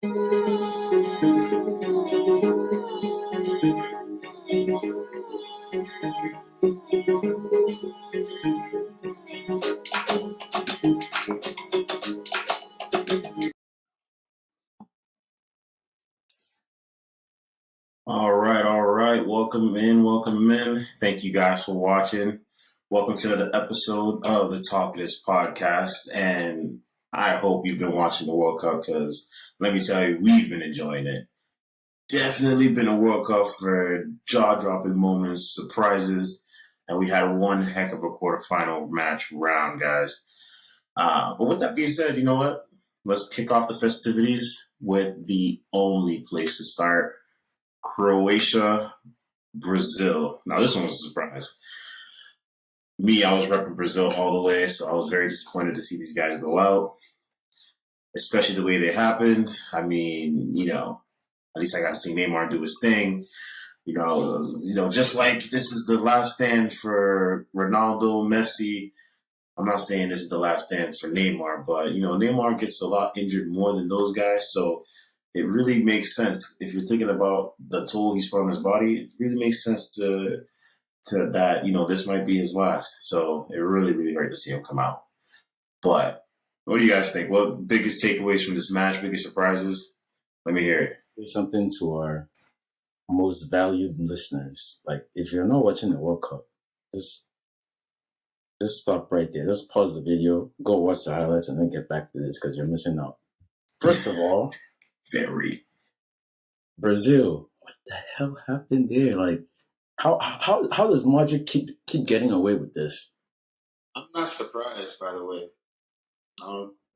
All right. Welcome in. Thank you guys for watching. Welcome to another episode of the Talkless Podcast. And I hope you've been watching the World Cup because let me tell you, we've been enjoying it. Definitely been a World Cup for jaw-dropping moments, surprises, and we had one heck of a quarterfinal match round, guys. But with that being said, you know what? Let's kick off the festivities with the only place to start. Croatia, Brazil. Now, this one was a surprise. Me, I was repping Brazil all the way, so I was very disappointed to see these guys go out, especially the way they happened. I mean, at least I got to see Neymar do his thing. Just like this is the last stand for Ronaldo, Messi. I'm not saying this is the last stand for Neymar, but, Neymar gets a lot injured more than those guys, so it really makes sense if you're thinking about the toll he's put on his body. It really makes sense to that. This might be his last. So it really, really hurt to see him come out. But what do you guys think? What biggest takeaways from this match? Biggest surprises? Let me hear it. Say something to our most valued listeners. Like, if you're not watching the World Cup, just stop right there. Just pause the video, go watch the highlights, and then get back to this because you're missing out. First of all. Very. Brazil, what the hell happened there? Like, how does Modric keep getting away with this? I'm not surprised, by the way.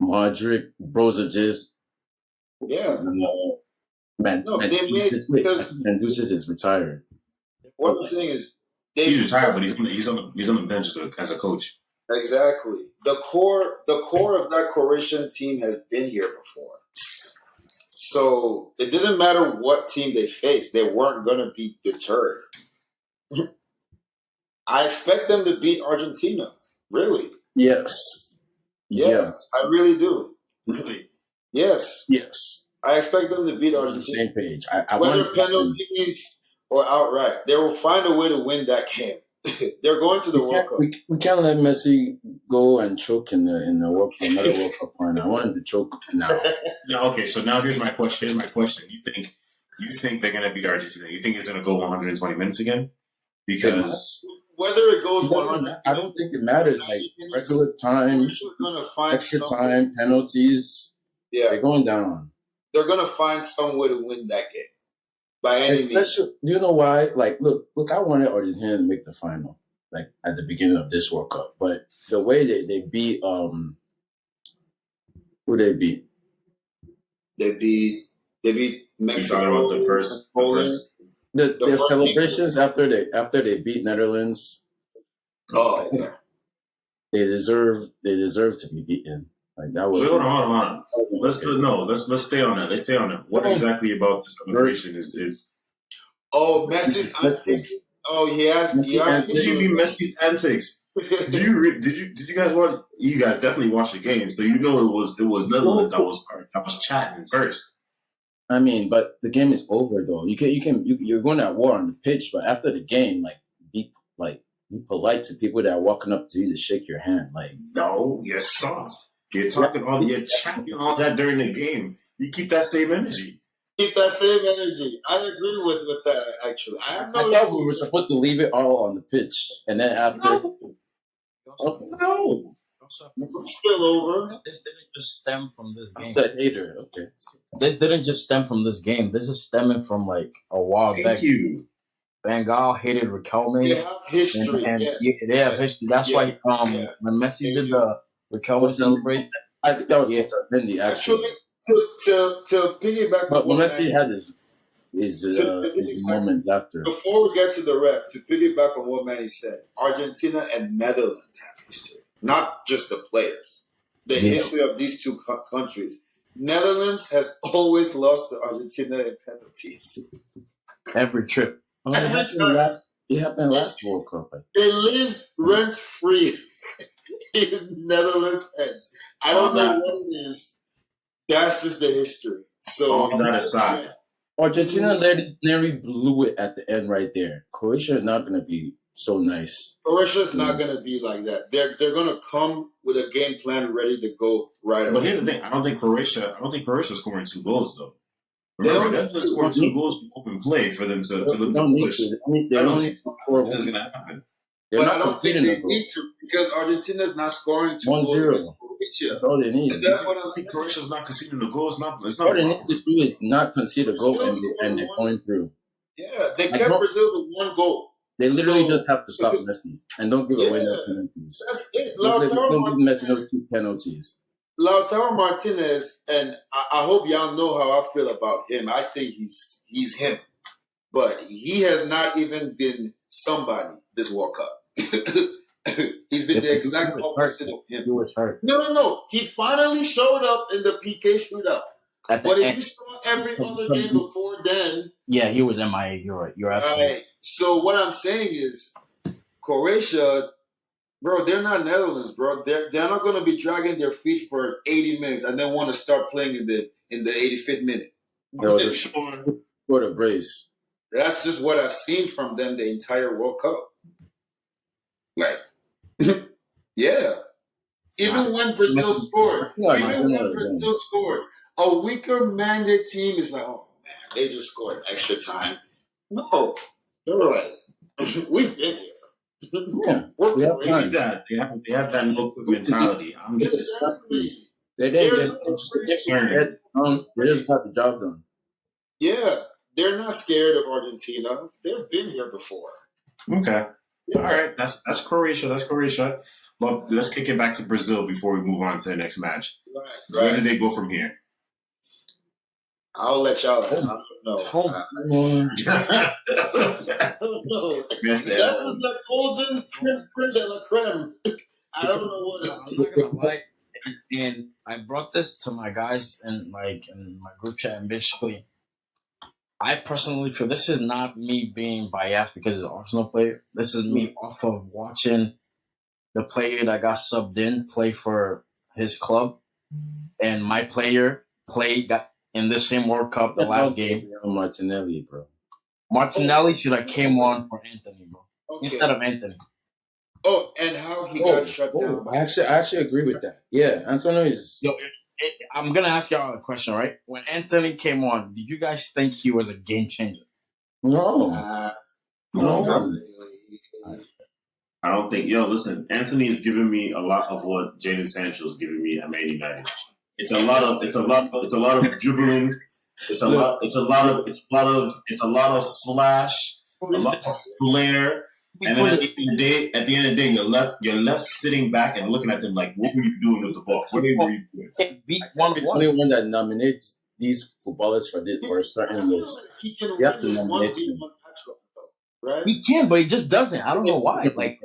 Modric, Brozovic. Yeah. Mandzukic is retired. What I'm saying is, he's retired, but he's on the bench as a coach. Exactly. The core of that Croatian team has been here before. So it didn't matter what team they faced; they weren't going to be deterred. I expect them to beat Argentina. Really? Yes. I really do. Really? Yes. I expect them to beat Argentina. Same page. Whether penalties or outright, they will find a way to win that game. They're going to the World Cup. We can't let Messi go and choke in the another World Cup final. I want him to choke now. Yeah. Okay. So now here's my question. You think they're gonna beat Argentina? You think it's gonna go 120 minutes again? Because whether it goes 100, I don't think it matters. Like regular time, extra time, penalties. Yeah, they're going down. They're gonna find some way to win that game. By any means. You know why? Like, look, I wanted Argentina to make the final, like at the beginning of this World Cup. But the way they beat, who they beat? They beat Mexico. You talking about the first their celebrations after they beat Netherlands. Oh yeah. They deserve to be beaten. Like that was. Hold on. Let's stay on that. Let's stay on that. What exactly about the celebration is? Oh, Messi's antics. Oh, he has. What do you mean Messi's antics? Did you guys watch? You guys definitely watched the game, so you know it was Netherlands that was chatting first. I mean, but the game is over though. You're going at war on the pitch, but after the game, be polite to people that are walking up to you to shake your hand. Like, no, you're soft. You're chatting all that during the game. You keep that same energy. I agree with that, actually. I thought we were supposed to leave it all on the pitch. And then after... No. Spill over. This didn't just stem from this game. The hater, okay. This didn't just stem from this game. This is stemming from, a while back. Thank you. Van Gaal hated Riquelme. They have history, they have history. That's why when Messi did the Riquelme celebration, I think that was Vindy actually. To piggyback on what Messi had his moments after. Before we get to the ref, to piggyback on what Manny said, Argentina and Netherlands have history, not just the players. The history of these two countries. Netherlands has always lost to Argentina in penalties. Every trip. It happened last World Cup. They live rent free in Netherlands' heads. I don't know what it is. That's just the history. So all that aside, Argentina nearly blew it at the end right there. Croatia is not going to be so nice. Croatia's not going to be like that. They're going to come with a game plan ready to go right away. but here's the thing: I don't think Croatia's scoring 2 goals though. Remember, that's going to score 2 goals in open play for them to push. I don't think that's going to happen. But I don't think they need to because Argentina's not scoring 2 goals against Croatia. That's all they need. And that's what I'm I think saying. Croatia's not conceding a goal. It's not. All they need to do is not concede a goal and they're going through. Yeah, they kept Brazil to 1 goal. They literally just have to stop Messi and don't give away no penalties. That's it. Don't give Messi those 2 penalties. Lautaro Martinez, and I hope y'all know how I feel about him. I think he's him, but he has not even been somebody this World Cup. He's been the exact opposite of him. He was hurt. No. He finally showed up in the PK shootout. But if you saw every other game before then, yeah, he was MIA. You're right. You're absolutely right. So what I'm saying is, Croatia, bro, they're not Netherlands, bro. They're not going to be dragging their feet for 80 minutes and then want to start playing in the 85th minute. Yo, for the brace. That's just what I've seen from them the entire World Cup. Like, yeah. Even when Brazil scored, a weaker minded team is like, oh man, they just scored extra time. No, they were like, we've been here. Yeah, they have that no quit mentality. I'm just they just got the job done. Yeah, they're not scared of Argentina. They've been here before. Okay. All right, that's Croatia. That's Croatia. But let's kick it back to Brazil before we move on to the next match. Right. Where do they go from here? I'll let y'all. I don't know. I don't know. That was the golden creme de la creme. I don't know what. I'm not gonna lie, and I brought this to my guys in my group chat, and basically, I personally feel this is not me being biased because he's an Arsenal player. This is me off of watching the player that got subbed in play for his club, and my player got in this same World Cup the last game. Martinelli, bro. Martinelli should have came on for Anthony, bro, instead of Anthony. Oh, and how he got shut down. I actually agree with that. Yeah, Antonio is. Yo, I'm gonna ask y'all a question, right? When Anthony came on, did you guys think he was a game changer? No. No. I don't think. Yo, listen, Anthony is giving me a lot of what Jadon Sancho is giving me at Man United. It's a lot of dribbling. It's a lot of flash, a lot of flair. And then at the end of the day, you're left sitting back and looking at them like, what were you doing with the ball? What were you doing? The only one that nominates these footballers for a certain list. He can win this 1v1 matchup, right? He can, but he just doesn't. I don't know why. Like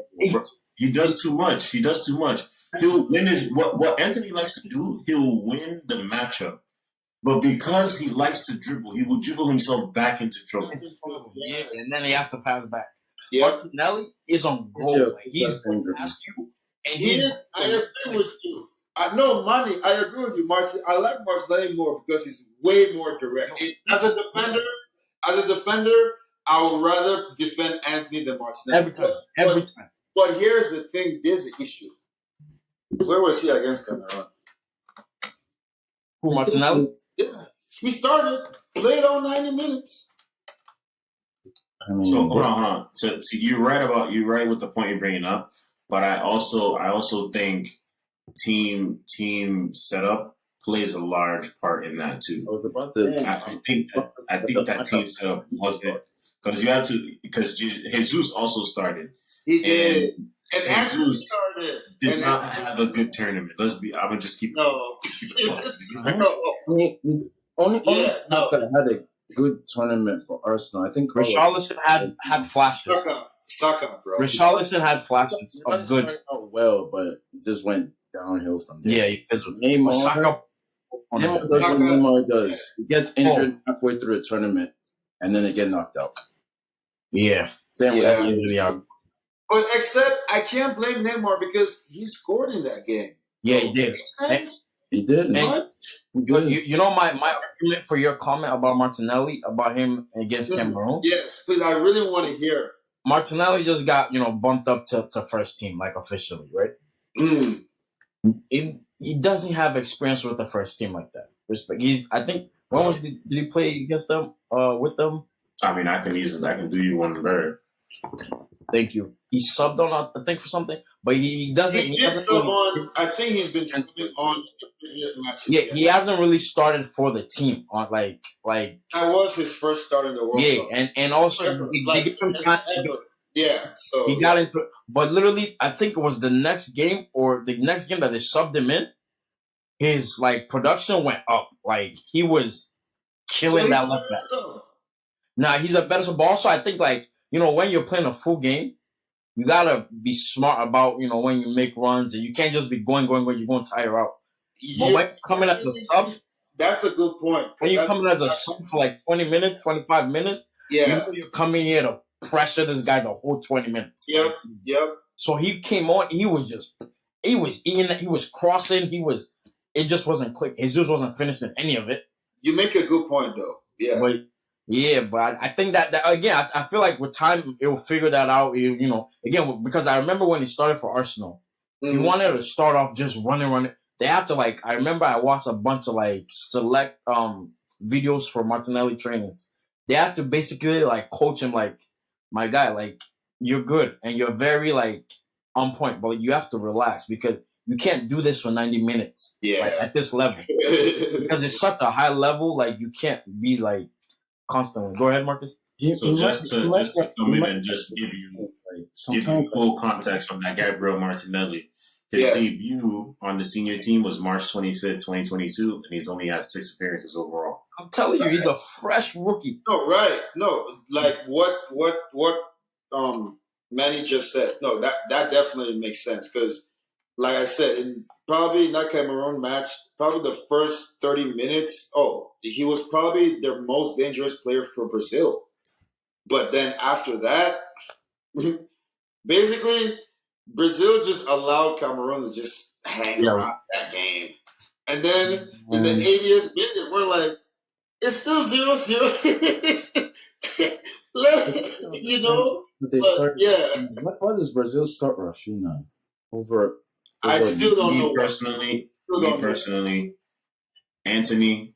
he does too much. He'll win what Anthony likes to do. He'll win the matchup, but because he likes to dribble, he will dribble himself back into trouble. Yeah, and then he has to pass back. Yeah. Martinelli is on goal. Like, he's going to ask you. And he is. I agree with you. I know Money. I agree with you, Martin. I like Martinelli more because he's way more direct. As a defender, I would rather defend Anthony than Martinelli. Every time. But here's the thing: there's the issue. Where was he against Cameroon? Who, Martinelli? Yeah, he started, played all 90 minutes. So hold on. So you're right with the point you're bringing up, but I also think team setup plays a large part in that too. I think that team setup wasn't because Jesus also started. He did. And Jesus did not have a good tournament. I'm gonna just keep. No. Only could have had a good tournament for Arsenal. I think Richarlison had flashes. Saka, bro. Richarlison had flashes of good. Well, but it just went downhill from there. Yeah, he fizzled. Neymar does. He gets injured halfway through a tournament, and then they get knocked out. Yeah. Same with But except I can't blame Neymar because he scored in that game. Yeah, he did. He did. What? Good. You know my argument for your comment about Martinelli, about him against Cameroon. Yes, because I really want to hear. Martinelli just got bumped up to first team, like officially, right? Mm. He doesn't have experience with the first team like that. Respect. I think did he play against them? With them? I mean, I can do you one better. Thank you. He subbed on, I think, for something, but he doesn't. He did sub on. I think he's been subbing on the previous matches. Yeah, he hasn't really started for the team on like. That was his first start in the World Cup. Yeah, and also they give him time. Yeah, so he got into it, but literally, I think it was the next game or the next game that they subbed him in. His production went up. Like he was killing that left back. Nah, he's a better sub. But also, I think when you're playing a full game, you gotta be smart about when you make runs, and you can't just be going. You're going to tire out. But when you're coming as a sub, that's a good point. When you're coming as a sub for 20 minutes, 25 minutes, you're coming here to pressure this guy the whole 20 minutes. Yep. So he came on. He was eating. He was crossing. It just wasn't clicking. He just wasn't finishing any of it. You make a good point, though. Yeah. But I think that again, I feel like with time it will figure that out. Again, because I remember when he started for Arsenal, he wanted to start off just running. They had to I remember I watched a bunch of select videos for Martinelli trainings. They had to basically coach him my guy, you're good and you're very on point, but you have to relax because you can't do this for 90 minutes at this level because it's such a high level. You can't be constantly. Go ahead, Marcus. So just to come in and just give you full context on that Gabriel Martinelli. His debut on the senior team was March 25th, 2022, and he's only had 6 appearances overall. I'm telling you, he's a fresh rookie. No, right. No, what Manny just said. No, that definitely makes sense because, like I said, in probably that Cameroon match, probably the first 30 minutes, he was probably their most dangerous player for Brazil. But then after that, basically, Brazil just allowed Cameroon to just hang around that game. And then in the 80th minute, we're like, it's still 0-0. Why does Brazil start Rafinha over I still don't know. Personally, Anthony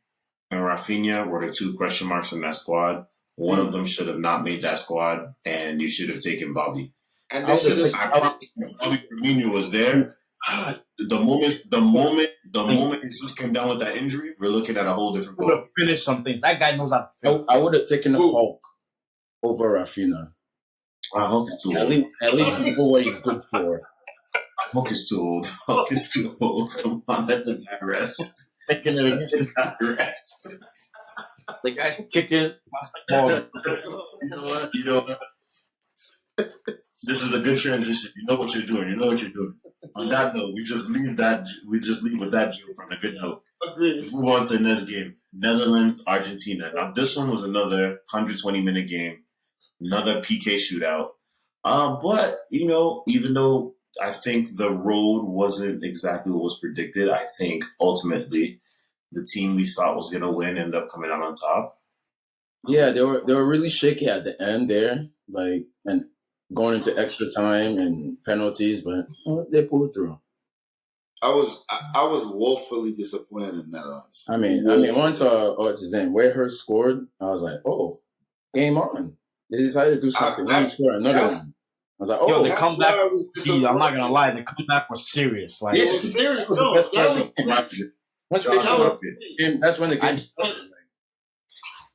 and Rafinha were the 2 question marks in that squad. One of them should have not made that squad, and you should have taken Bobby. And they should have. Bobby Firmino was there. The moment Jesus came down with that injury, we're looking at a whole different ball. Would have finished some things. That guy knows how to finish. I would have taken the Hulk over Rafinha. Hulk is too old. At least for what he's good for. Hulk is too old. Hulk is too old. Come on, let the guy rest. Taking it against the guy rest. The guy's kicking plastic ball. You know what? This is a good transition. You know what you're doing. On that note, we just leave with that joke on a good note. Agreed. Move on to the next game. Netherlands, Argentina. Now this one was another 120-minute game. Another PK shootout. But, even though I think the road wasn't exactly what was predicted, I think ultimately the team we thought was going to win ended up coming out on top. Yeah, they were really shaky at the end there, and going into extra time and penalties, but they pulled through. I was woefully disappointed in Netherlands. I mean, once what's his name, Wayhurst scored, I was like, game on. They decided to do something. Then score another one. I was like, the comeback. I'm not gonna lie, the comeback was serious. It was serious. It was the best part of the game. Once they showed up, that's when the game started.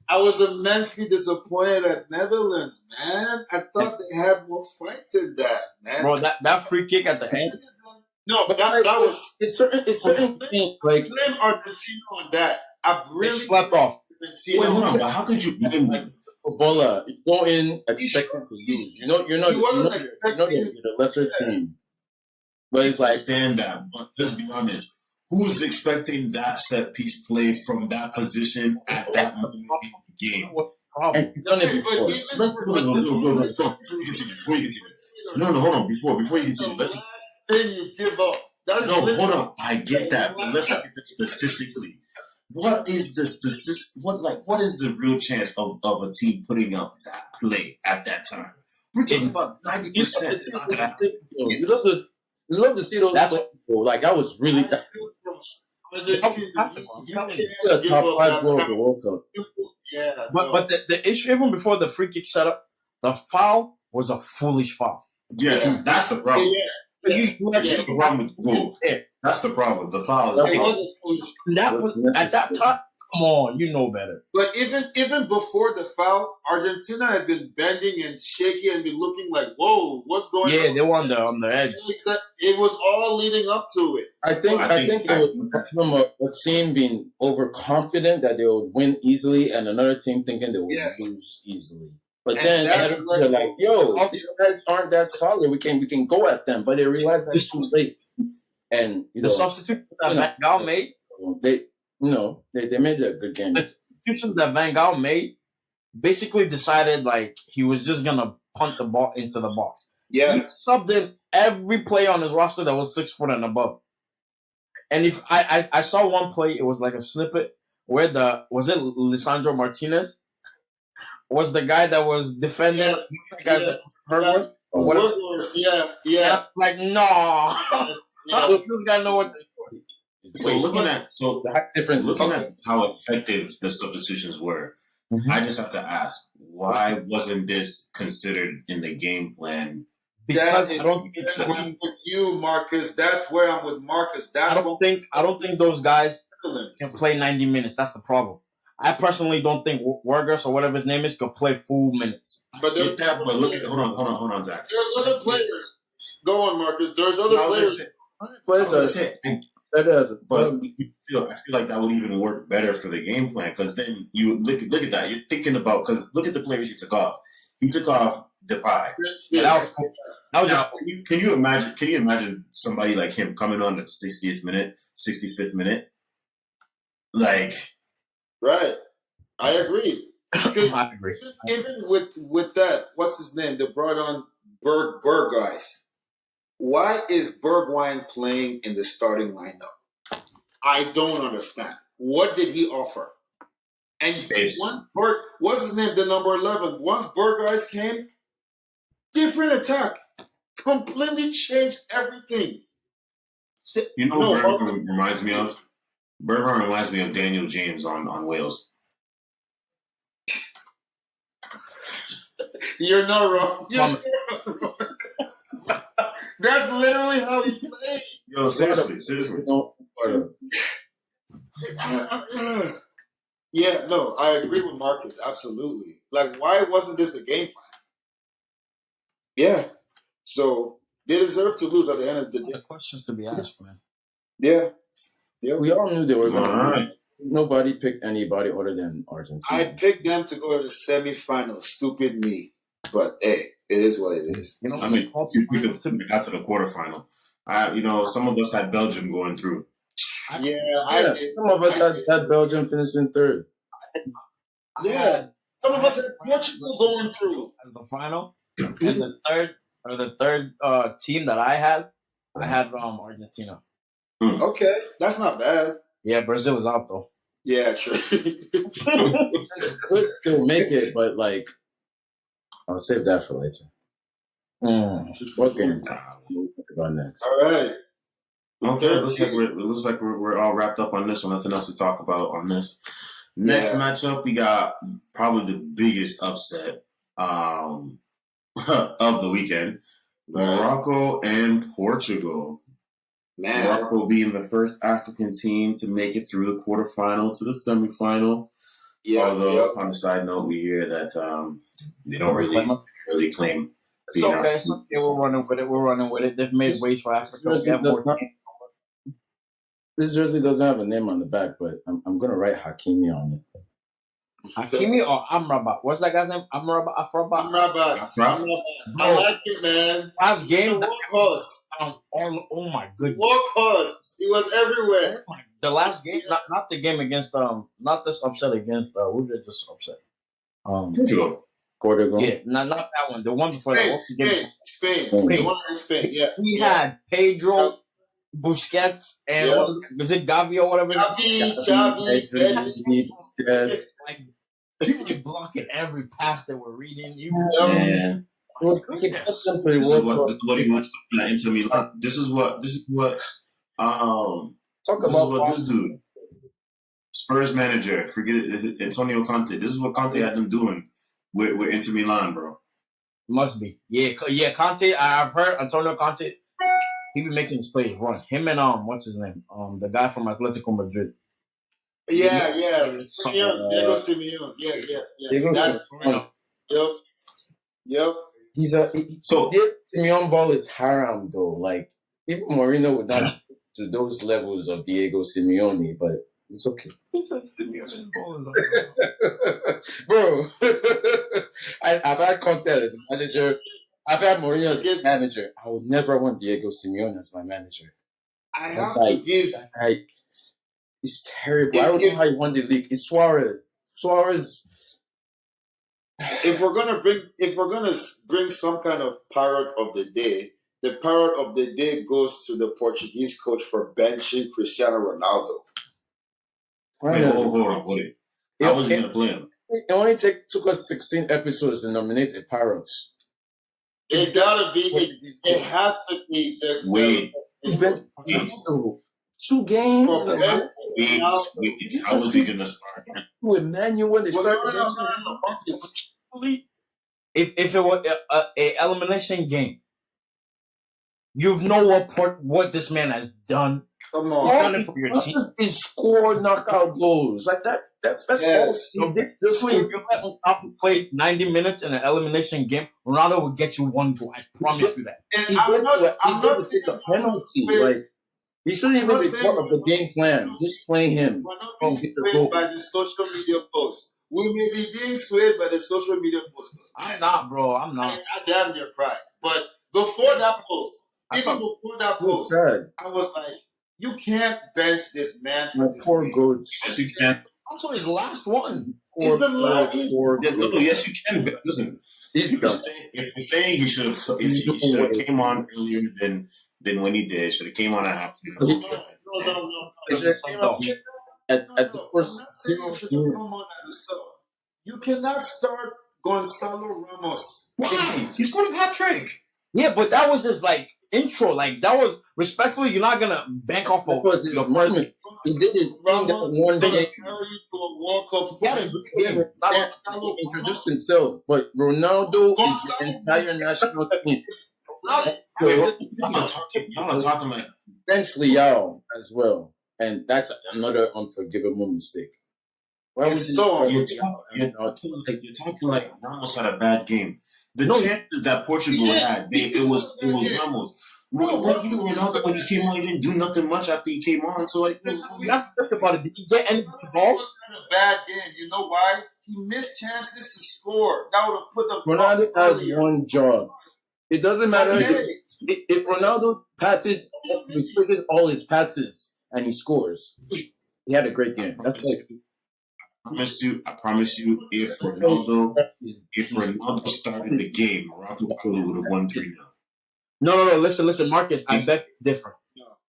I was immensely disappointed at Netherlands, man. I thought they had more fight than that, man. Bro, that free kick at the end. No, but that was it's certain things like blame Argentina on that. I really slept off. But how could you blame Bola go in expecting to lose? You're not the lesser team. But it's like stand that. But let's be honest. Who's expecting that set piece play from that position at that moment in the game? And he's done it before. Before you continue. No, hold on. Before you continue, let's. Then you give up. Hold on. I get that, but let's look at it statistically. what is this? What is the real chance of a team putting up that play at that time? We're talking about 90%. It's not gonna happen. You love to see those That's plays, bro. Like I was really I still from That was Argentina. happening, You I'm telling you. can't a give top up 5 that goal of pass. the World Cup. Yeah, But no. but the issue even before the free kick setup, the foul was a foolish foul. Yes, Yeah. that's the problem. Yes. You That's actually the problem with goal. there. That's the problem. The foul is the It problem. was a foolish. That was at that time. Come on, you know better. But even before the foul, Argentina had been bending and shaking and been looking like, whoa, what's going Yeah, on? they were on the edge. It was all leading up to it. I think it was from a team being overconfident that they would win easily, and another team thinking they would Yes. lose easily. But And then that's they're like, "Yo, you guys aren't that solid. We can go at them." But they realize that it's too late. And The substitution that Van Gaal made, they made a good game. the substitution that Van Gaal made, basically decided like he was just gonna punt the ball into the box. He Yeah. subbed in every play on his roster that was 6 foot and above. And if I saw one play, it was like a snippet where was it Lisandro Martinez? Was the guy that was defending Yes. the guy that Yes. Hurst or whatever? Woodward, yeah. And Yeah. I'm like, no, Yes. how Yeah. does this guy know what to do? So looking at how effective the substitutions were, I just have to ask, why wasn't this considered in the game plan? Because That I is don't think it's where I'm with you, Marcus. That's where I'm with Marcus. I don't think those guys Excellence. can play 90 minutes. That's the problem. I personally don't think Wergers or whatever his name is could play full minutes. But there's Get that, but look at hold on, Zach. There's other players. Go on, Marcus. There's other I was players. gonna say, but I feel like that would even work better for the game plan because then you look at that. You're thinking about because look at the players he took off. He took off Depay. Yes. That was Now, just can you imagine somebody like him coming on at the 60th minute, 65th minute? Like, Right. I agree. Because I agree. even with that, what's his name? They brought on Berghuis. Why is Bergwijn playing in the starting lineup? I don't understand. What did he offer? And once what's his name? The number 11. Once Berghuis came, different attack, completely changed everything. you know, what Bergwijn reminds me of? Bergwijn reminds me of Daniel James on Wales. You're not wrong. You're not wrong. That's literally how he played. Yo, seriously. Yeah, no, I agree with Marcus. Absolutely. Like, why wasn't this the game plan? Yeah. So they deserve to lose at the end of the day. The questions to be asked, man. Yeah. We all knew they were going All to right. Nobody picked anybody other than Argentina. I picked them to go to the semifinals. Stupid me. But hey, it is what it is. You know, I mean, you could got to the quarterfinal. Some of us had Belgium going through. Yeah, I did. Some of us had Belgium finishing third. Yes. Some of us had Portugal going through. as the final, and the third team that I had Argentina. Okay, that's not bad. Yeah, Brazil was out though. Yeah, true. Could still make it, but like, I'll save that for later. What game? We'll talk about next. All right. Okay, looks like we're all wrapped up on this one. Nothing else to talk about on this. Next matchup, we got probably the biggest upset of the weekend: Morocco and Portugal. Man. Morocco being the first African team to make it through the quarterfinal to the semifinal. Yeah. Although, on a side note, we hear that they don't really claim. It's okay. It's okay. We're running with it. They've made ways for Africa. We have more teams. This jersey doesn't have a name on the back, but I'm gonna write Hakimi on it. Hakimi or Amrabat? What's that guy's name? Amrabat. Amrabat. I like it, man. Last game. Workhorse. Oh my goodness. Workhorse. He was everywhere. The last game, not the game against not this upset against who did this upset? Portugal. Yeah, not that one. The one before that. Spain. The one in Spain. Yeah. He had Pedro, Busquets and Yeah. was it Gavi or whatever? Xavi, Pedri. Like he was blocking every pass they were reading. You Man, It was he kept them for the this is World Cup. what he wants to play into Milan. This is what Talk this is about what this dude, Spurs manager, forget it, Antonio Conte. This is what Conte had them doing with Inter Milan, bro. must be. Yeah, Conte. I've heard Antonio Conte. He be making his plays run. Him and what's his name? The guy from Atletico Madrid. Yeah. Diego Simeone. Yes. Diego That's Simeone. Yep. So Simeone ball is haram though. Like even Mourinho would not to those levels of Diego Simeone, but it's okay. He said Simeone's ball is Bro, I've had Conte as a manager. I've had Mourinho as a manager. I would never want Diego Simeone as my manager. I have to give. It's terrible. I don't know how he won the league. It's Suarez. If we're gonna bring some kind of parrot of the day, the parrot of the day goes to the Portuguese coach for benching Cristiano Ronaldo. wait, hold on, hold it. I wasn't gonna play him. It only took us 16 episodes to nominate a parrot. It gotta be. It has to be. Wait. It's been 2 games. Wait, how was he gonna start? With Emmanuel when they started. If it was a elimination game, you know what this man has done. Come He's on. done it for your team. Is score knockout goals like that. That's Yes. all. This week, if you let Ronaldo play 90 minutes in an elimination game, Ronaldo will get you 1 goal. I promise you that. And He's I'm not saying a penalty. Like he shouldn't even be part of the game plan. Just play him. We're not being swayed by the social media posts. We may be being swayed by the social media posts. I'm not, bro. I'm not. I damn near cried. But before that post, I was like, you can't bench this man for this Poor game. goats. Yes, you can. Also, his last one. It's the last. Yes, you can. But listen, if you're saying he should have came on earlier than when he did, should have came on at halftime. No. At the first You should have come on as a sub. You cannot start Gonzalo Ramos. Why? He scored a hat trick. Yeah, but that was his intro. Like that was respectfully. You're not gonna bank off of his moment. He did his thing that one Ramos day. carry you to a World Cup He had a good game. He introduced himself, but Ronaldo is the entire national team. Y'all are talking like Bench Leao as well, and that's another unforgivable mistake. Why It's so you're talking like Ramos had a bad game. The chances that Portugal had, it was Ramos. Ronaldo when he came on, he didn't do nothing much after he came on. So That's the thing about it. Did he get any balls? Had a bad game. You know why? He missed chances to score. That would have put them. Ronaldo has one job. It doesn't matter if Ronaldo passes, he switches all his passes and he scores. He had a great game. That's like. I promise you, if Ronaldo started the game, Morocco probably would have won 3-0. No. Listen, Marcus. I beg to differ.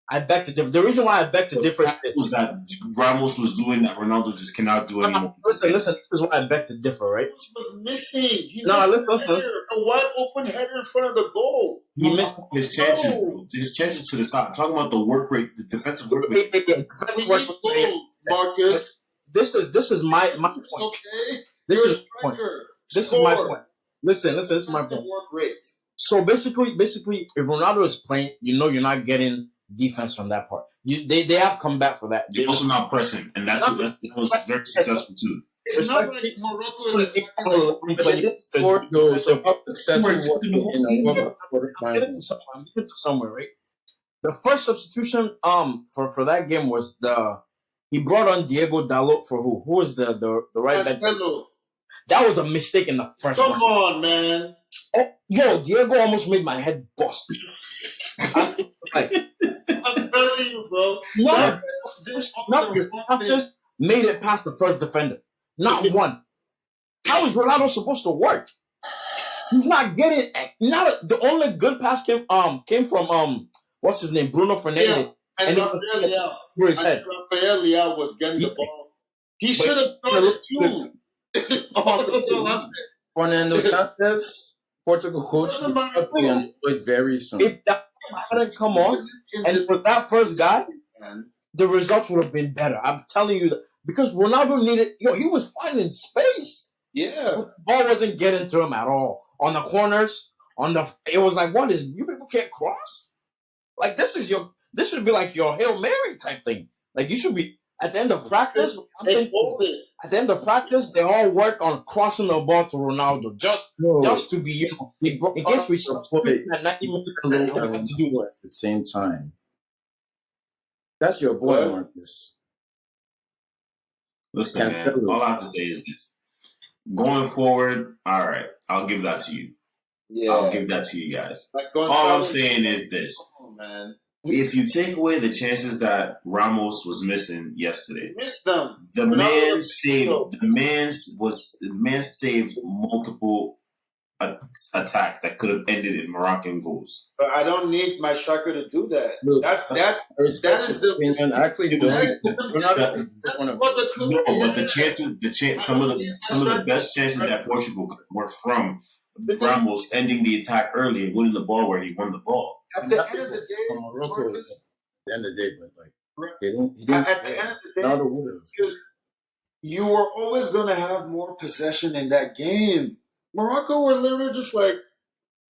I beg to differ. The reason why I beg to differ was that Ramos was doing that Ronaldo just cannot do anymore. Listen. This is why I beg to differ, right? He was missing. He listen. A wide open header in front of the goal. He missed his chances, bro. His chances to the side. I'm talking about the work rate, the defensive work rate. Defensive work rate. Marcus. This is my point. Okay. This is my point. This is my point. Listen. This is my point. Work rate. So basically, if Ronaldo is playing, you know you're not getting defense from that part. They have come back for that. They're also not pressing, and that was very successful too. It's not like Morocco is attacking. So how successful in a World Cup I'm getting to somewhere, right? The first substitution for that game was he brought on Diego Dalot for who? Who was the right back? That was a mistake in the first one. Come on, man. Oh, yo, Diego almost made my head bust. I'm telling you, bro. Not just made it past the first defender. Not one. How is Ronaldo supposed to work? He's not getting. The only good pass came from what's his name, Bruno Fernandes. And and he was Rafael Leao. through his And head. Rafael Leao was getting the Yeah. ball. He But should have he started looked good. too. That's all I'm saying. Fernando Santos, Portugal coach, Doesn't matter will be who. employed very soon. If that hadn't come on, In and the- for that first guy, Man. the results would have been better. I'm telling you that because Ronaldo needed, he was finding space. Yeah. The ball wasn't getting to him at all on the corners. It was like, what is you people can't cross? Like this should be like your Hail Mary type thing. Like you should be at the end of practice. They folded. At the end of practice, they all work on crossing the ball to Ronaldo just to be in case we substitute at 90 minutes and we have to do at the same time. That's your boy, What? Marcus. Listen, man, Cancelo. all I have to say is this. Going forward, all right, I'll give that to you. Yeah. I'll give that to you guys. Like All I'm Gonzalo- saying is this. Oh, man. If you take away the chances that Ramos was missing yesterday, Missed them. the Ronaldo man was- saved the man saved multiple attacks that could have ended in Moroccan goals. But I don't need my striker to do that. Look, That Respect is the- opinion. I actually It don't. was- Ronaldo is one of what the No, but some of the best chances that Portugal were from Ramos ending the attack early and winning the ball where he won the ball. At the end of the day, from Morocco. At Marcus, the end of the day, but like Right. he didn't at the end of the day, Ronaldo would have. because you were always going to have more possession in that game. Morocco were literally just like,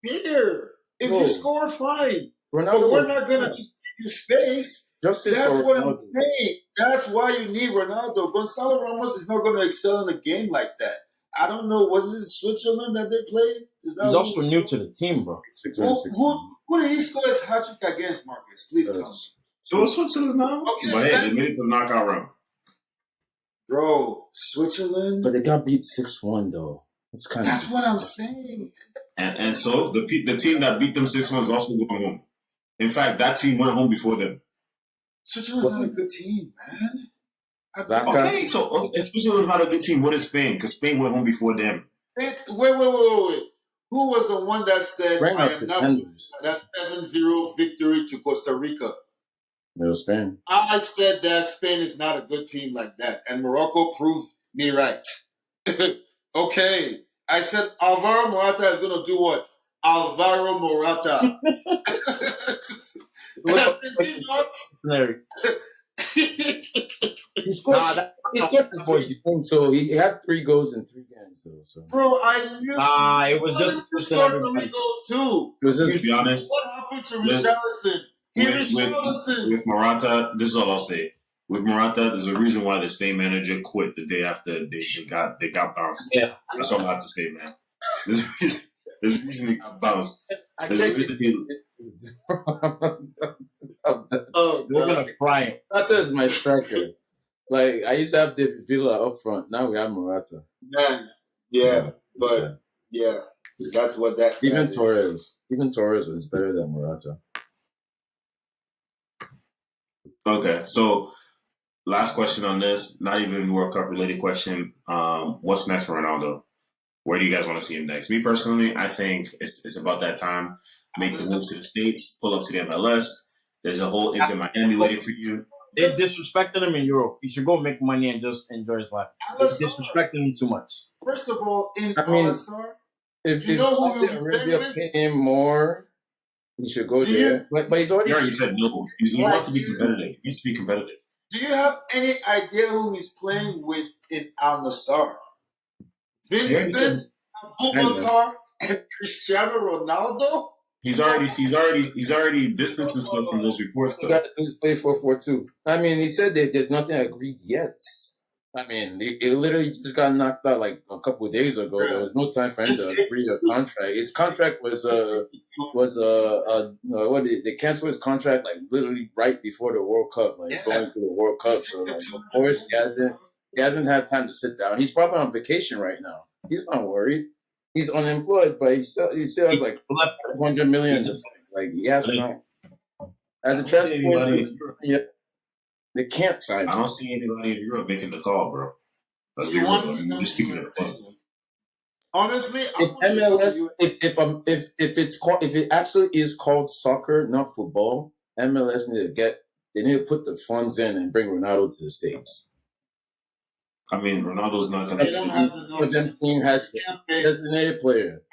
here, if No. you score, fine. But Ronaldo we're not going to just give you space. justice That's for what I'm Ronaldo. saying. That's why you need Ronaldo. Gonzalo Ramos is not going to excel in a game like that. I don't know. Was it Switzerland that they played? Is that He's who also he new scored? to the team, bro. Who did he score his hat trick against, Marcus? Please tell me. So it's Switzerland now? Okay, But hey, then- they made it to the knockout round. Bro, Switzerland? But they got beat 6-1 though. It's kind That's of what I'm saying. And so the team that beat them 6-1 is also going home. In fact, that team went home before them. Switzerland's not a good team, man. Zaka- Okay, so if Switzerland's not a good team, what is Spain? Because Spain went home before them. Wait. Who was the one that said, Bring I up am not pretenders. that 7-0 victory to Costa Rica? Middle Spain. I said that Spain is not a good team like that, and Morocco proved me right. Okay, I said Alvaro Morata is going to do what? Alvaro Morata. Look, Did he not? Larry. He scored. He scored the boys. team, so he had 3 goals in 3 games though. So Bro, I knew. It was just he pushing scored everybody. 3 goals too. it was To just be honest, What happened to With- Richarlison? with Morata, this is all I'll say. With Morata, there's a reason why the Spain manager quit the day after they got bounced. Yeah. That's all I have to say, man. There's a reason they got bounced. I There's a think reason Oh, We're God. gonna cry. Morata is my striker. Like I used to have David Villa up front. Now we have Morata. Man, yeah, but So, yeah, that's what that. even that is. Torres. Even Torres is better than Morata. Okay, so last question on this, not even World Cup related question. What's next for Ronaldo? Where do you guys want to see him next? Me personally, I think it's about that time. Make the move to the States, pull up to the MLS. There's a whole Inter Miami waiting for you. They disrespected him in Europe. He should go make money and just enjoy his life. They Al-Nassr, disrespected him too much. first of all, in I mean, Al-Nassr, If You know who Saudi will Arabia benefit? pay him more, he should go Do you- there. But he's already. He already said no. He Yeah, wants to be competitive. He needs to be competitive. do you have any idea who he's playing with in Al-Nassr? Vincent Abubakar and Cristiano Ronaldo? He's already distanced himself from those reports. All you Though. got to do is play 4-4-2. I mean, he said that there's nothing agreed yet. I mean, it literally just got knocked out like a couple of days ago. There was no time for him to agree a contract. His contract was they canceled his contract like literally right before the World Cup, like going to the World Cup. So like, of course he hasn't had time to sit down. He's probably on vacation right now. He's not worried. He's unemployed, but he still has like 100 million. Like he has some. As a transport, yeah, they can't sign I him. don't see anybody in Europe making the call, bro. Let's be You real. want I'm just keeping it fun. Honestly, If MLS, if it actually is called soccer, not football, MLS need to get they need to put the funds in and bring Ronaldo to the States. I mean, Ronaldo's not going They don't have enough. But then team has They a can't pay. designated player.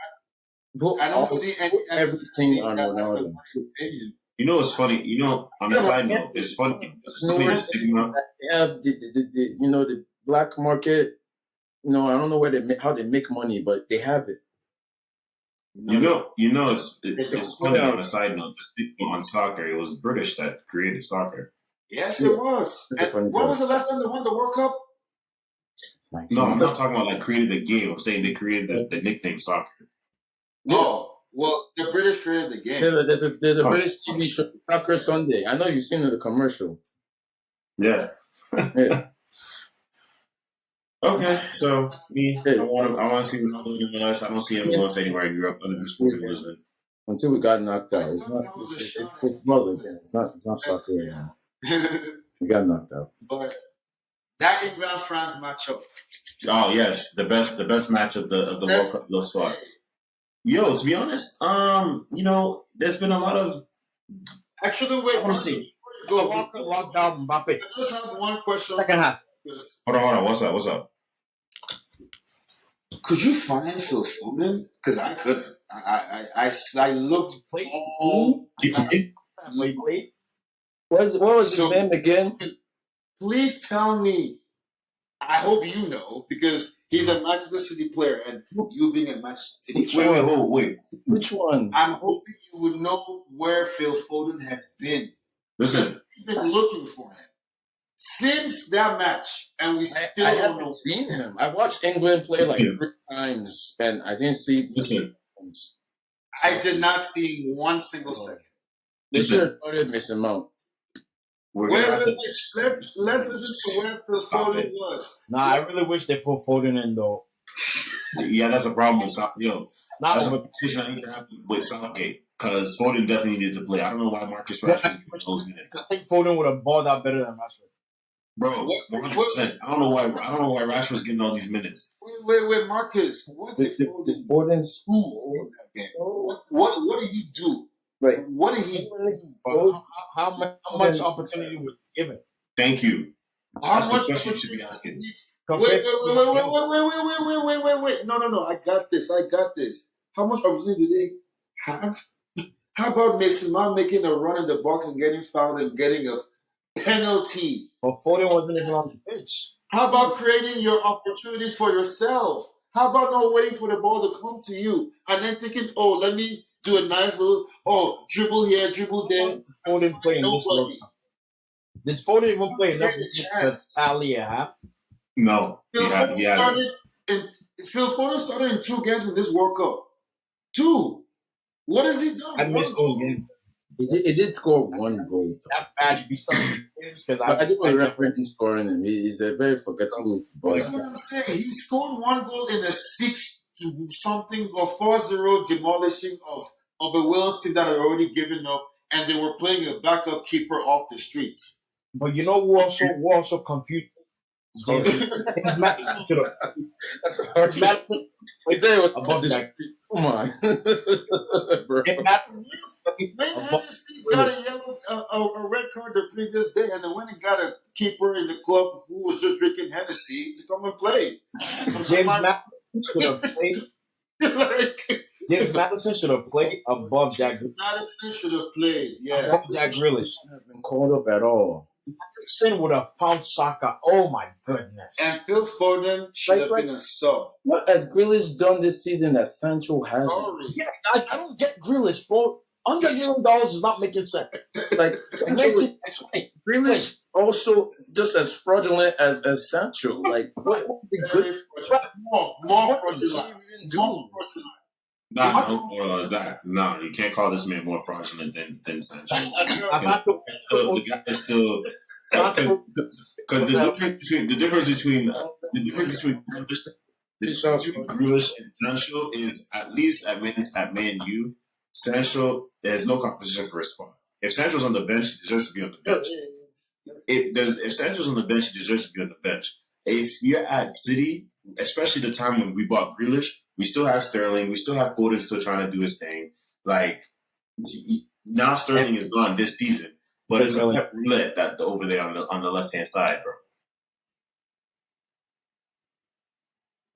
I don't see any everything team on that has the Ronaldo. money to pay him. You know, it's funny. You know, on a side note, it's funny. It's funny the stigma. They have the black market. I don't know how they make money, but they have it. You know, it's funny on a side note. The stigma on soccer. It was British that created soccer. Yes, it was. And when was the last time they won the World Cup? No, I'm not talking about like created the game. I'm saying they created the nickname soccer. Yeah. Oh, well, the British created the game. There's a British TV show, Soccer Sunday. I know you've seen the commercial. Yeah. Yeah. Okay, so I want to see Ronaldo in us. I don't see him going to anywhere in Europe other than Sporting Lisbon. Until we got knocked out. It's football again. It's not soccer anymore. We got knocked out. But that England-France matchup. Oh yes, the best match of the World Cup thus far. Yo, to be honest, there's been a lot of. Actually, wait. I want to see. Lock down Mbappe. I just have one question. Second half. Hold on. What's up? Could you find Phil Foden? Because I couldn't. I looked all. What was his name again? Please tell me. I hope you know because he's a Manchester City player, and you being a Manchester City player. Wait. Which one? I'm hoping you would know where Phil Foden has been. Listen, We've been looking for him since that match, and we still I don't haven't know. seen him. I watched England play like 3 times, and I didn't see. Listen. I did not see him 1 single second. They should have started Mason Mount. Let's listen to where Phil Foden was. Nah, I really wish they put Foden in though. Yeah, that's a problem with that's a conversation that needs to happen with Southgate because Foden definitely needed to play. I don't know why Marcus Rashford's getting those minutes. I think Foden would have balled out better than Rashford. Bro, 100%. I don't know why Rashford's getting all these minutes. Wait, Marcus. What did Foden school? What did he do? Right. What did he do? How much opportunity was given? Thank you. That's the question you should be asking. Wait. No. I got this. How much opportunity did they have? How about Mason Mount making a run in the box and getting fouled and getting a penalty? But Foden wasn't even on the pitch. How about creating your opportunities for yourself? How about not waiting for the ball to come to you and then thinking, oh, let me do a nice little, dribble here, dribble there. Foden playing this World Cup. Did Foden even play enough to tally a half? No, he hasn't. Phil Foden started in 2 games in this World Cup. 2. What has he done? I missed those games. He did score 1 goal. That's bad. You'd be starting games because I think we're referencing scoring him. He's a very forgettable footballer. That's what I'm saying. He scored 1 goal in a 6-something or 4-0 demolishing of a Wales team that had already given up, and they were playing a backup keeper off the streets. But you know who also confused? James Madison should have. That's hard. Madison. He said it was above that. Come on, bro. Madison. Hennessy got a red card the previous day, and then went and got a keeper in the club who was just drinking Hennessy to come and play. James Madison should have played. James Madison should have played above Jack. Madison should have played. Yes. Above Jack Grealish. Have been called up at all. Madison would have found Saka. Oh my goodness. And Phil Foden should have been a sub. What has Grealish done this season that Sancho hasn't? Yeah, I don't get Grealish, bro. $100 million is not making sense. Like Grealish also just as fraudulent as Sancho. Like what the good more fraudulent. Zach. No, you can't call this man more fraudulent than Sancho. The guy is still because the difference between Grealish and Sancho is at least at Man U. Sancho, there's no competition for a spot. If Sancho's on the bench, he deserves to be on the bench. If Sancho's on the bench, he deserves to be on the bench. If you're at City, especially the time when we bought Grealish, we still have Sterling, we still have Foden still trying to do his thing. Like now, Sterling is gone this season. But it's a pep roulette that over there on the left hand side, bro.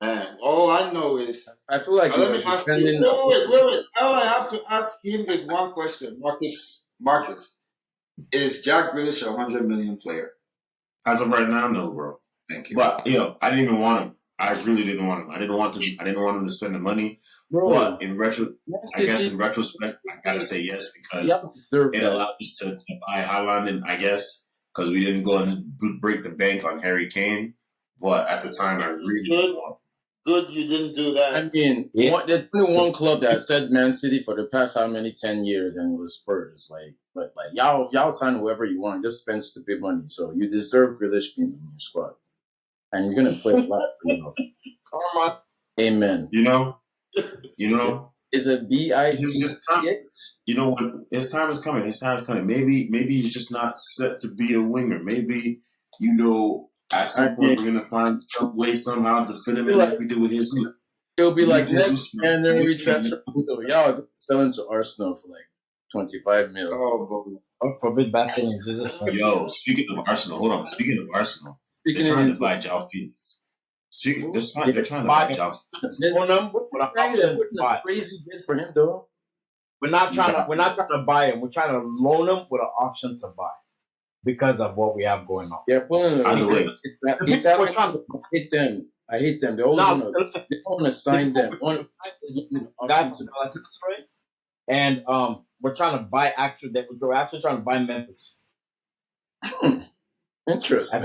Man, all I know is. I feel like Let me ask you. depending. Wait. All I have to ask him is one question, Marcus, is Jack Grealish a 100 million player? As of right now, no, bro. Thank you. But I didn't even want him. I really didn't want him. I didn't want him to spend the money. Bro, but in retrospect, I gotta say yes because it allowed us to buy Haaland, and I guess because we didn't go and break the bank on Harry Kane. But at the time, I really didn't want him. Good, you didn't do that. I mean, there's only one club that said Man City for the past 10 years, and it was Spurs. But y'all sign whoever you want, just spend stupid money. So you deserve Grealish being in your squad, and he's gonna play a lot for you. Karma. Amen. You know, is a BI. His time. You know what? His time is coming. Maybe he's just not set to be a winger. Maybe at some point we're gonna find some way somehow to fit him in like we did with Jesus. It'll be like next January transfer. Y'all sell him to Arsenal for like 25 mil. Oh, forbid basketball in Jesus. Yo, speaking of Arsenal, hold on. Speaking of Arsenal, they're trying to buy João Felix. They're trying to buy João Felix. Crazy bid for him though. We're not trying to buy him. We're trying to loan him with an option to buy because of what we have going on. Yeah, pulling either way. I hate them. They always want to sign them. And we're trying to buy we're actually trying to buy Memphis. Interesting.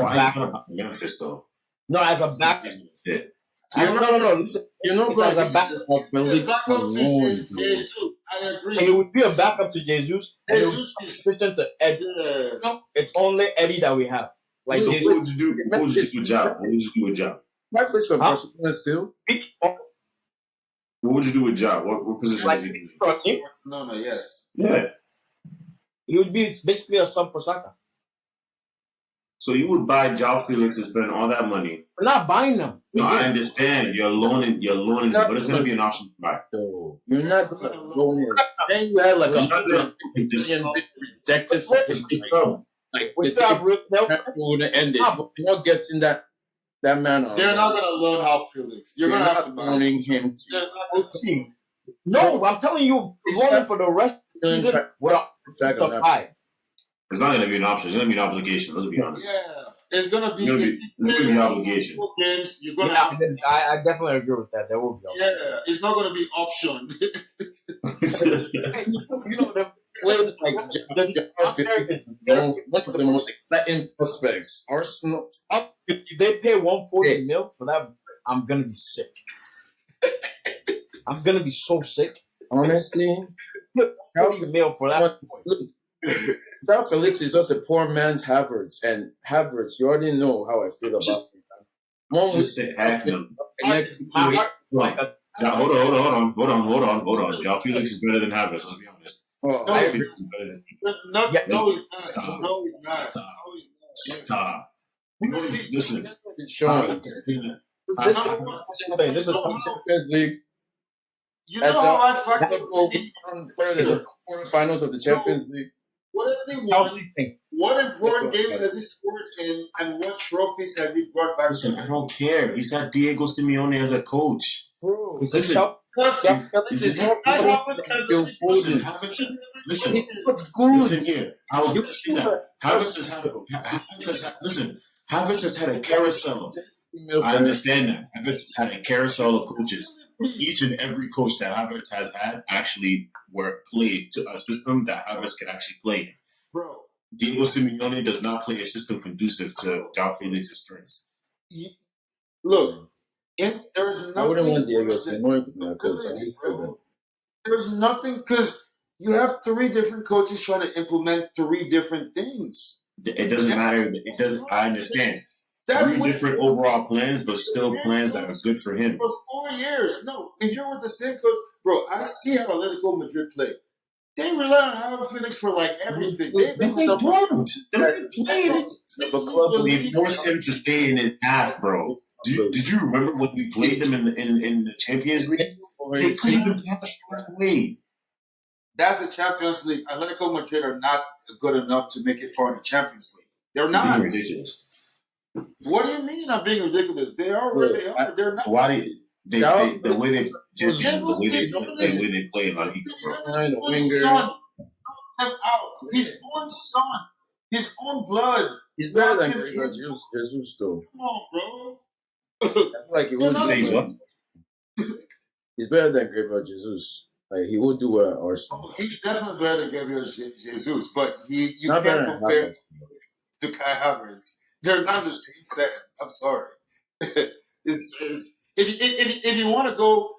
Memphis though. No, as a backup. No. Listen, as a backup of Felix alone. I agree. It would be a backup to Jesus. Jesus is sufficient to Eddie. No, it's only Eddie that we have. Like, so what would you do? What would you do with Job? My place for Barcelona still. What would you do with Job? What position is he? No, yes. Yeah. He would be basically a sub for Saka. So you would buy João Felix and spend all that money. We're not buying them. No, I understand. You're loaning, but it's going to be an option to buy. So you're not going to loan him. Then you had like $150 million rejected for him. Like we still have real ended. What gets in that man on? They're not going to loan João Felix. You're going to have to loaning him. No, I'm telling you, loaning for the rest of the season. It's a buy. It's not going to be an option. It's going to be an obligation. Let's be honest. Yeah, it's going to be an obligation. Games, you're going to I definitely agree with that. There will be. Yeah, it's not going to be option. One of the most exciting prospects. Arsenal. If they pay 140 mil for that, I'm going to be sick. I'm going to be so sick. Honestly, 40 mil for that. João Felix is just a poor man's Havertz, and Havertz, you already know how I feel about him. One would say half him. Hold on. João Felix is better than Havertz. Let's be honest. Felix is better than Havertz. No, he's not. Stop. Listen. This is Champions League. You know how I fucked up the quarterfinals of the Champions League. What has he won? What important games has he scored in, and what trophies has he brought back? Listen, I don't care. He's got Diego Simeone as a coach. Bro, listen, here. I was going to say that. Havertz has had a carousel. I understand that. Havertz has had a carousel of coaches. Each and every coach that Havertz has had actually played to a system that Havertz can actually play. Bro, Diego Simeone does not play a system conducive to João Felix's strengths. Look, there's nothing. I wouldn't want Diego Simeone to be a coach. There's nothing because you have 3 different coaches trying to implement 3 different things. It doesn't matter. It doesn't. I understand. That's 3 different overall plans, but still plans that are good for him. For 4 years. No, if you're with the same coach, bro, I see how Atletico Madrid play. They rely on João Felix for like everything. They forced him to stay in his half, bro. Did you remember when we played them in the Champions League? They played them past right away. That's the Champions League. Atletico Madrid are not good enough to make it far in the Champions League. They're not. Being ridiculous. What do you mean I'm being ridiculous? They are where they are. They're not. So why do the way they just the way they play like His son him out. His own son. His own blood. He's better than Knock him Gabriel in. Jesus, though. Come on, bro. I feel like he They're would not say do what? He's better than Gabriel Jesus. Like, he would do well at Arsenal. He's definitely better than Gabriel Jesus, but you Not better can't than compare Havertz. to Kai Havertz. They're not the same sentence. I'm sorry. If you want to go,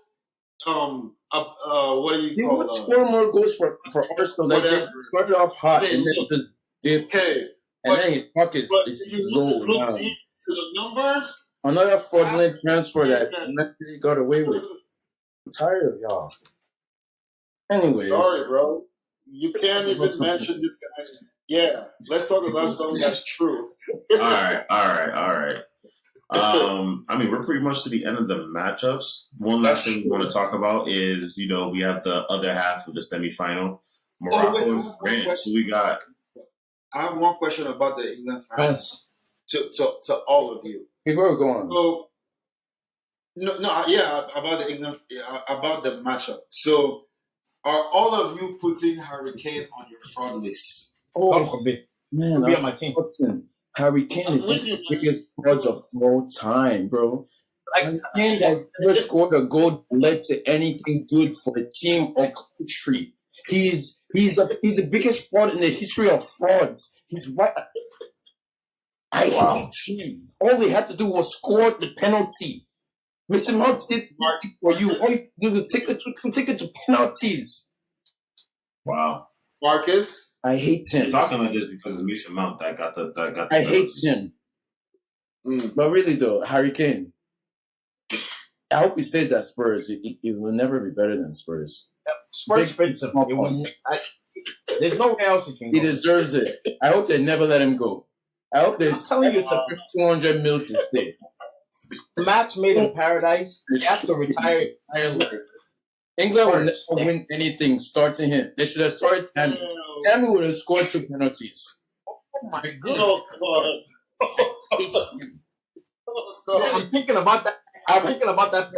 what do you He call would score more goals for Arsenal. Like, whatever. they started off hot Okay, and then look. just dipped. Okay, And but then his puck is if you low look now. deep to the numbers, Another fraudulent transfer that Yeah. Man City got away with. I'm tired of y'all. I'm Anyways, sorry, bro. You can't even mention this guy. Yeah, let's talk about something that's true. all right. I mean, we're pretty much to the end of the matchups. One last thing we want to talk about is, we have the other half of the semifinal, Morocco and France. Who we got? I have one question about the England fans France. to all of you. before we go on, So, about the England, about the matchup. So, are all of you putting Harry Kane on your front list? God forbid. man, He'll be I'm on my team. Watson. Harry Kane I'm is with the you, man. biggest fraud of all time, bro. Like, Harry Kane has never scored a goal that led to anything good for a team or country. He's the biggest fraud in the history of frauds. He's right. I hate him. All they had to do was score the penalty. Mr. Mount did nothing for you. All you did was take it to penalties. Wow. Marcus? I hate You're him. talking like this because of Mason Mount that got the I hate him. Mm. But really, though, Harry Kane, I hope he stays at Spurs. He will never be better than Spurs. Spurs fits him. There's nowhere else he can He go. deserves it. I hope they never let him go. I hope they're telling you it's a 200 mil to stay. Match made in paradise. He has to retire early. England will never win anything starting him. They should have started Tammy. Tammy would have scored 2 penalties. Oh my goodness. Oh, God. Oh, Yeah, I'm thinking about that. I'm thinking about that.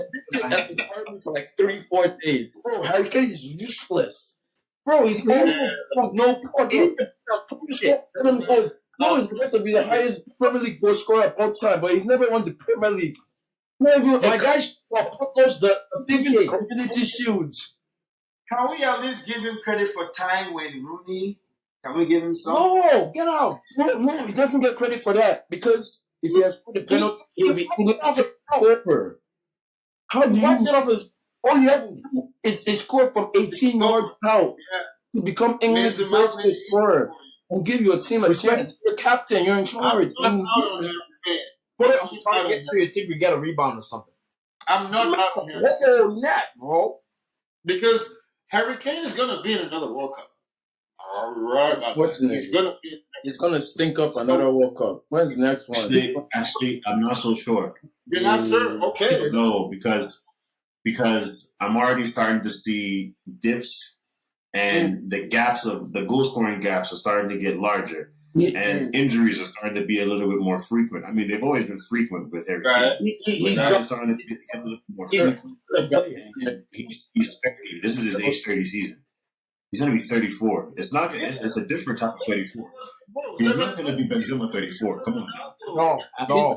I've been arguing for like 3-4 days. Bro, Harry Kane is useless. Bro, he's no point. No, he's going to be the highest Premier League goal scorer of all time, but he's never won the Premier League. Not even My guys proposed the even Community Shield. Can we at least give him credit for time when Rooney? Can we give him some? No, get out. No, he doesn't get credit for that because if he has put the penalty, he'll be scorer. How do you all you have to do is score from 18 yards out to become England's Mason Mount first scorer and give your team a chance? You're captain, you're in charge. I'm not out on Harry Kane. What if you trying to get to your team, you get a rebound or something? I'm not out on Harry Kane. Oh, net, bro. Because Harry Kane is going to be in another World Cup. All right. He's going to be. He's gonna stink up another World Cup. When's the next one? Actually, I'm not so sure. You're not sure? Okay. No, because I'm already starting to see dips and the goal scoring gaps are starting to get larger. And injuries are starting to be a little bit more frequent. I mean, they've always been frequent with Harry Kane. He's Now they're starting to be a little bit more frequent. He's 30. This is his age 30 season. He's going to be 34. It's not. It's a different type of 34. He's not going to be Benzema 34. Come on. No, at all.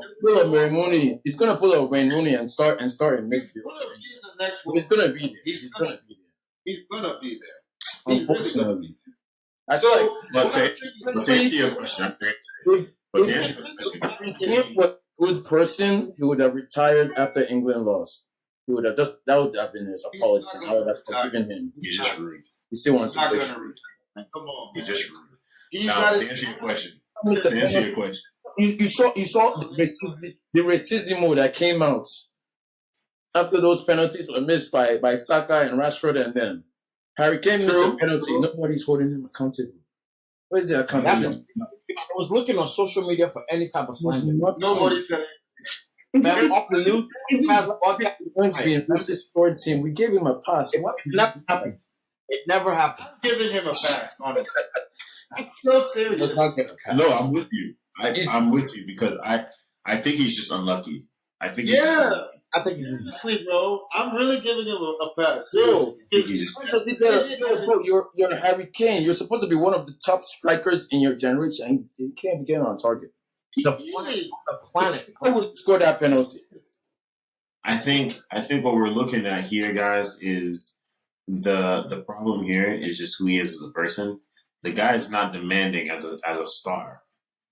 He's gonna pull a Wayne Rooney and start in midfield. He's gonna be there. He's gonna be there. He's gonna be there. Unfortunately. So, But to answer your question, If he was a good person, he would have retired after England lost. He would have that would have been his apology. I would have forgiven him. He's just rude. He still wants not to gonna play. read. Come on. He's just rude. He's Now, not to answer your question, You saw the racism that came out after those penalties were missed by Saka and Rashford and them. Harry Kane missed a penalty. Nobody's holding him accountable. Where's the accountability? I was looking on social media for any type of slander. Nobody said Man, off the news, guys like all that. Once being racist towards him, we gave him a pass. What? Nothing happened. It never happened. I'm giving him a pass, honestly. It's so serious. No, I'm with you. I'm with you because I think he's just unlucky. I think he's just unlucky. I think Honestly, bro, I'm really giving him a pass. Bro, Seriously. bro, you're Harry Kane. You're supposed to be one of the top strikers in your generation. And you can't be getting on target. the planet. Who would score that penalty? I think what we're looking at here, guys, is the problem here is just who he is as a person. The guy is not demanding as a star.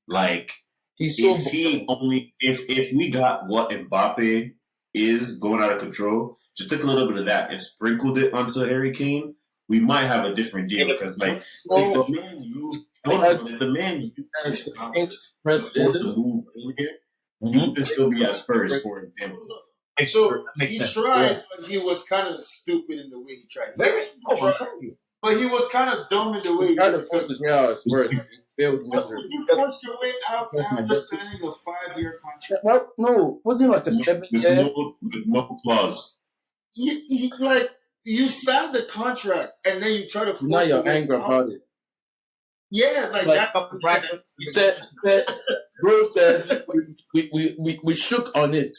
Like He's so if we got what Mbappe is going out of control, just took a little bit of that and sprinkled it onto Harry Kane, we might have a different deal. Because like if the man used to move in here, he could still be at Spurs, for example. So he tried, but he was kind of stupid in the way he tried. But he was kind of dumb in the way he tried to did. force his way out of Spurs. He failed miserably. You forced your way out after signing a 5-year contract. Well, no, wasn't it like a 7-year? With no clause. You signed the contract and then you try to force Now your you're way angry out. about it. Yeah, like that. He said, bro said, we shook on it.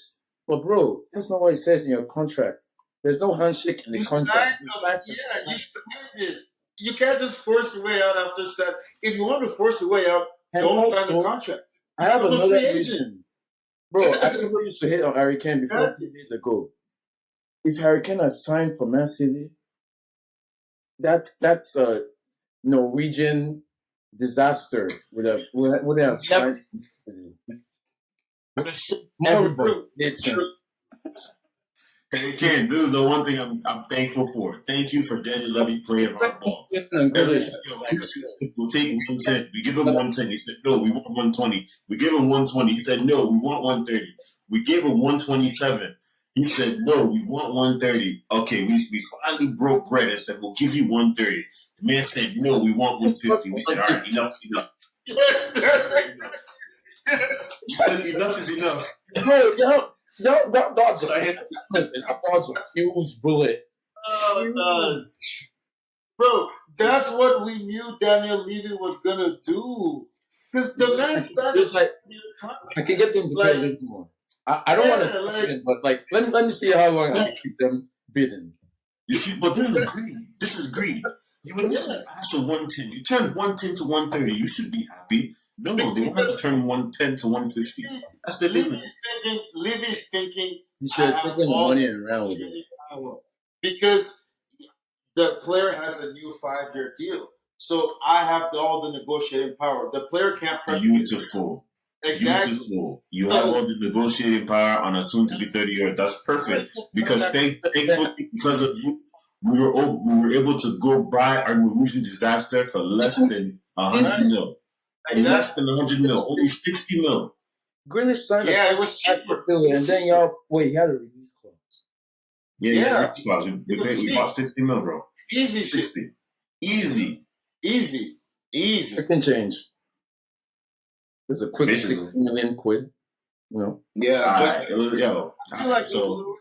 But bro, that's not what it says in your contract. There's no handshake in the contract. You signed it. You can't just force your way out after set. If you want to force your way out, And don't also, sign the contract. I have You're a another free reason. agent. Bro, I never used to hate on Harry Kane before 2 days ago. If Harry Kane had signed for Man City, that's a Norwegian disaster with a signed. Everybody. Ken, this is the one thing I'm thankful for. Thank you for Daniel Levy playing our ball. We'll take 110. We give him 110. He said, no, we want 120. We give him 120. He said, no, we want 130. We gave him 127. He said, no, we want 130. Okay, we finally broke bread and said, we'll give you 130. The man said, no, we want 150. We said, all right, enough is enough. He said, enough is enough. That was a huge bullet. Oh, God. Bro, that's what we knew Daniel Levy was going to do. Because the man said... It's like, I can get them to pay a little more. I don't want to, but like, let me see how long I can keep them bidding. You see, but this is greedy. This is greedy. You would never ask for 110. You turn 110 to 130. You should be happy. No, they want to turn 110 to 150. That's the business. Levy's thinking. You should have taken the money around with it. Because the player has a new 5-year deal. So I have all the negotiating power. The player can't press. Beautiful. Exactly. Beautiful. You have all the negotiating power on a soon-to-be 30-year. That's perfect. Because thankfully, because of you, we were able to go buy our Norwegian disaster for less than 100 mil. Less than 100 mil. Only 60 mil. Grealish signed it was cheaper. And then he had a release clause. Yeah. Release clause. We bought 60 mil, bro. Easy 60. Easy. It can change. There's a quick 60 million quid. Yeah. I feel like so.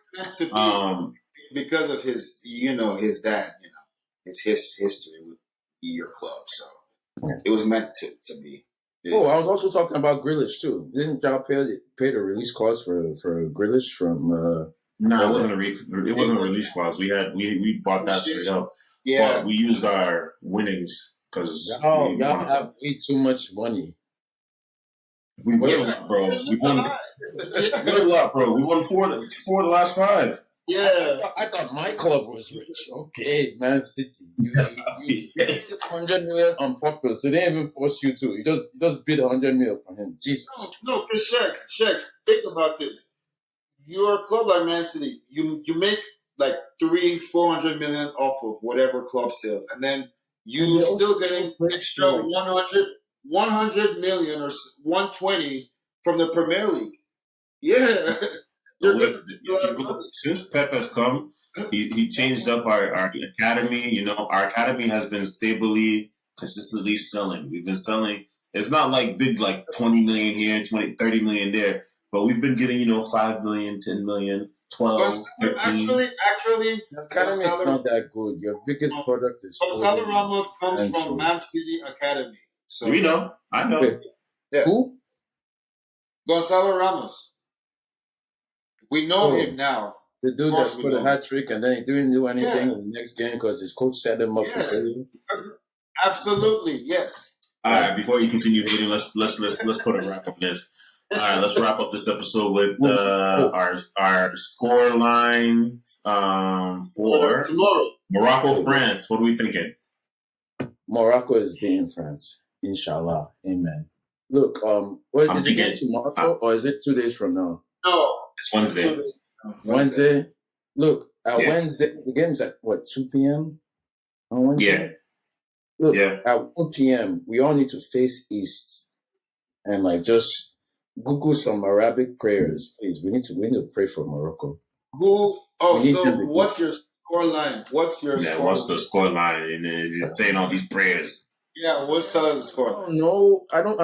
Because of his, his dad, his history with your club, so it was meant to be. I was also talking about Grealish too. Didn't y'all pay the release clause for Grealish from? No, it wasn't a release clause. We bought that straight up. Yeah, but we used our winnings because y'all have way too much money. We won a lot, bro. We won a lot, bro. We won four of the last 5. Yeah, I thought my club was rich. Okay, Man City, you 100 million on purpose. So they didn't even force you to. You just bid 100 million for him. Jesus. No, Sheks. Think about this. Your club like Man City, you make like 300-400 million off of whatever club sales, and then you still getting extra 100 million or 120 from the Premier League. Yeah. Since Pep has come, he changed up our academy. Our academy has been consistently selling. We've been selling. It's not like big, like 20 million here, 30 million there, but we've been getting, 5 million, 10 million. 12, Gonzalo, 13. actually, Your academy is Gonzalo, not that good. Your biggest product is Gonzalo Foden Ramos comes and from Sancho. Man City Academy. We So know. I know. Wait, yeah, who? Gonzalo Ramos. We know Oh, him now. the Of dude that course, we scored a know him. hat trick and then he didn't do anything Yeah. in the next game because his coach set him up for Yes. failure. Absolutely. Yes. All right, before you continue hating, let's put a wrap up this. All right, let's wrap up this episode with our score line for Tomorrow. Morocco France. What are we thinking? Morocco is beating France. Inshallah. Amen. Look, what, I'm is it thinking- against tomorrow or is it 2 days from now? No. It's Wednesday. Wednesday. Look, at Yeah. Wednesday, the game's at what, 2 p.m. on Wednesday? Yeah. Look, Yeah. at 1 p.m., we all need to face east and like just Google some Arabic prayers, please. We need to pray for Morocco. Who? Oh, We need so them to what's your score line? What's your Yeah, score what's line? the score line? And then just saying all these prayers. Yeah, what's the I score? don't know. I don't.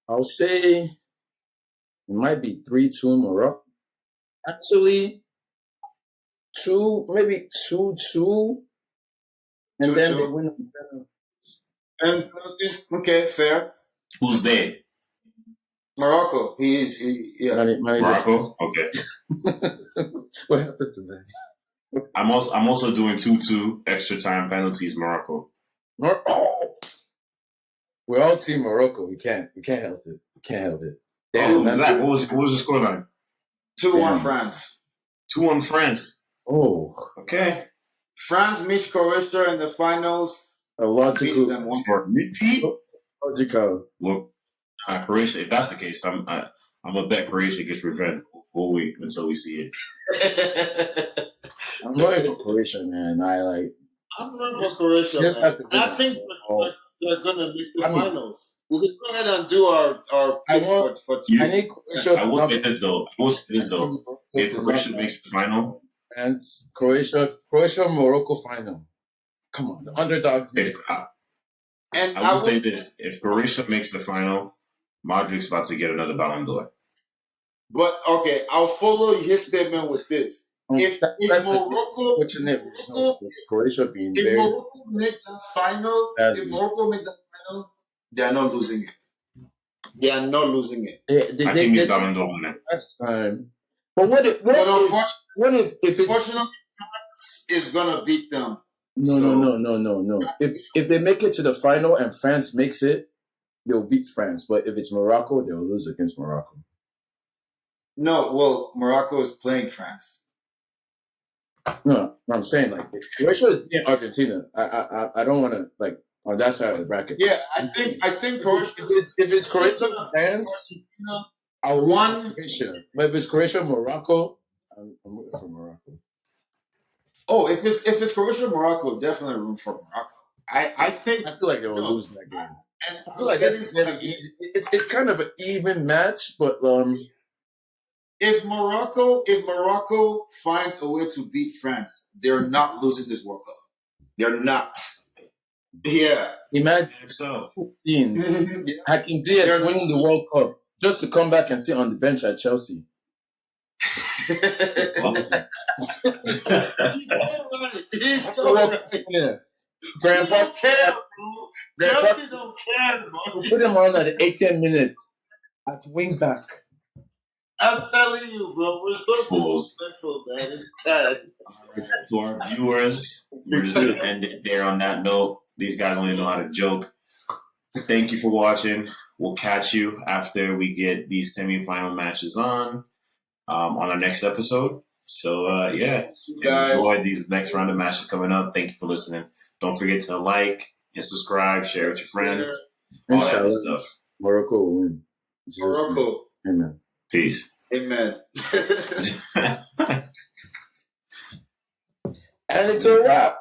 I'll say it might be 3-2 Morocco. Actually, maybe 2-2, and then 2-2. they win on penalties. And penalties? Okay, fair. Who's they? Morocco. Yeah. Morocco? Okay. What happened to that? I'm also doing 2-2 extra time penalties Morocco. We're all team Morocco. We can't help it. We can't help it. Oh, Damn, Zach, what was the score line? 2-1 Damn. France. 2-1 France. Oh, Okay. France meets Croatia in the finals. a Beats logical. them 1. For repeat? Logical. Well, Croatia. If that's the case, I'm gonna bet Croatia gets revenge. We'll wait until we see it. I'm rooting for Croatia, man. I'm rooting for Croatia, Just man. have to I win. think Oh. they're going to make the I mean- finals. We can go ahead and do our I picks want- for I need Croatia I to will not say this though. If Croatia makes the final, and Croatia, Morocco final. Come on, the underdogs. And I will say this: if Croatia makes the final, Modric's about to get another Ballon d'Or. But okay, I'll follow his statement with this. If Morocco, Croatia being if very Morocco make that final, they are not losing it. They are not losing it. they I think he's Ballon d'Or winner. last time. But what if Unfortunately, France is gonna beat them. No. If they make it to the final and France makes it, they'll beat France. But if it's Morocco, they'll lose against Morocco. No, well, Morocco is playing France. No, I'm saying like if Croatia is beating Argentina. I don't want to like on that side of the bracket. Yeah, I think Croatia. If it's Croatia France, I'll root for Croatia. But if it's Croatia Morocco, I'm rooting for Morocco. Oh, if it's Croatia Morocco, definitely room for Morocco. I think I feel like they will lose that game. And I feel like it's kind of an even match, but if Morocco finds a way to beat France, they're not losing this World Cup. They're not. Yeah. Imagine himself. teams. Hakim Ziyech winning the World Cup just to come back and sit on the bench at Chelsea. He's so right. Yeah. Grandpa care, bro. Chelsea don't care, bro. Put him on at 18 minutes at wing back. I'm telling you, bro, we're so disrespectful, man. It's sad. To our viewers, we're just going to end it there on that note. These guys only know how to joke. Thank you for watching. We'll catch you after we get these semifinal matches on our next episode. So, enjoy these next round of matches coming up. Thank you for listening. Don't forget to like and subscribe, share with your friends, all that good stuff. Morocco will win. Morocco. Amen. Peace. Amen. And it's a wrap.